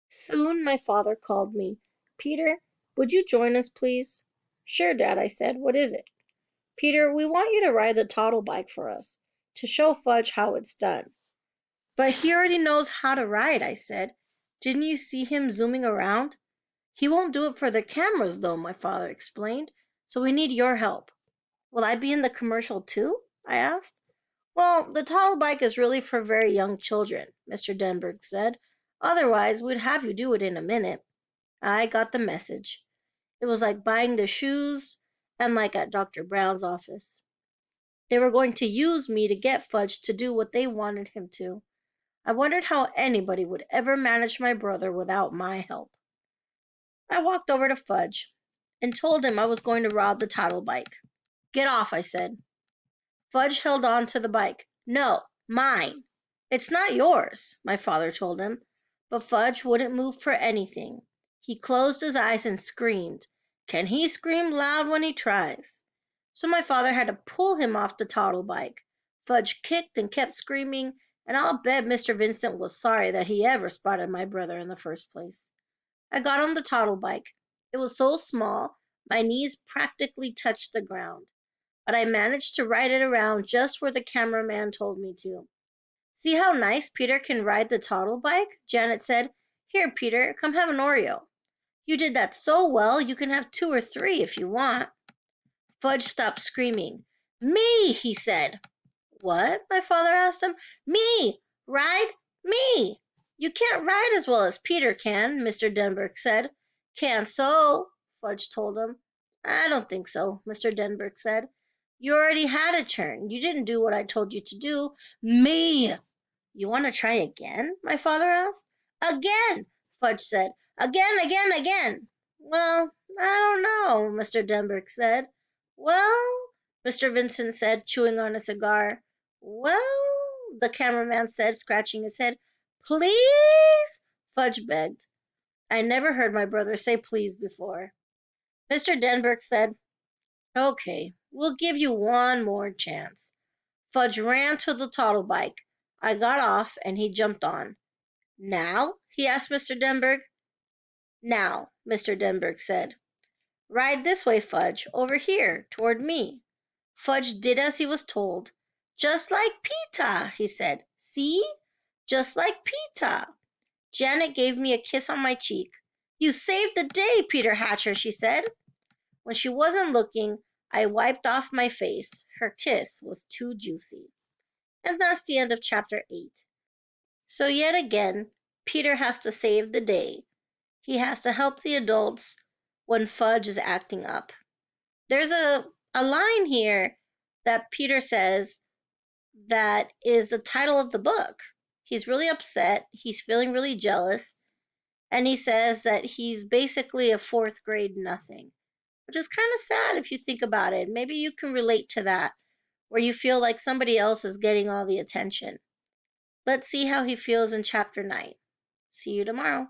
Soon my father called me. Peter, would you join us, please? Sure, Dad, I said. What is it? Peter, we want you to ride the toddle bike for us, to show Fudge how it's done. But he already knows how to ride, I said. Didn't you see him zooming around? He won't do it for the cameras, though, my father explained. So we need your help. Will I be in the commercial too? I asked. Well, the toddle bike is really for very young children, Mr. Denberg said. Otherwise, we'd have you do it in a minute. I got the message. It was like buying the shoes and like at Dr. Brown's office. They were going to use me to get Fudge to do what they wanted him to. I wondered how anybody would ever manage my brother without my help. I walked over to Fudge and told him I was going to rob the toddle bike. Get off, I said. Fudge held on to the bike. No, mine. It's not yours, my father told him. But Fudge wouldn't move for anything. He closed his eyes and screamed. Can he scream loud when he tries? So my father had to pull him off the toddle bike. Fudge kicked and kept screaming, and I'll bet Mr. Vincent was sorry that he ever spotted my brother in the first place. I got on the toddle bike. It was so small, my knees practically touched the ground, but I managed to ride it around just where the cameraman told me to. See how nice Peter can ride the toddle bike? Janet said. Here, Peter, come have an Oreo. You did that so well, you can have 2 or 3 if you want. Fudge stopped screaming. Me, he said. What? My father asked him. Me! Ride? Me! You can't ride as well as Peter can, Mr. Denberg said. Can so, Fudge told him. I don't think so, Mr. Denberg said. You already had a turn. You didn't do what I told you to do. Me! You want to try again? My father asked. Again, Fudge said. Again, again, again. Well, I don't know, Mr. Denberg said. Well, Mr. Vincent said, chewing on a cigar. Well, the cameraman said, scratching his head. Please, Fudge begged. I never heard my brother say please before. Mr. Denberg said, Okay, we'll give you one more chance. Fudge ran to the toddle bike. I got off, and he jumped on. Now? He asked Mr. Denberg. Now, Mr. Denberg said. Ride this way, Fudge, over here, toward me. Fudge did as he was told. Just like Peeta, he said. See? Just like Peeta. Janet gave me a kiss on my cheek. You saved the day, Peter Hatcher, she said. When she wasn't looking, I wiped off my face. Her kiss was too juicy. And that's the end of chapter 8. So yet again, Peter has to save the day. He has to help the adults when Fudge is acting up. There's a line here that Peter says that is the title of the book. He's really upset. He's feeling really jealous. And he says that he's basically a 4th grade nothing, which is kind of sad if you think about it. Maybe you can relate to that, where you feel like somebody else is getting all the attention. Let's see how he feels in chapter 9. See you tomorrow.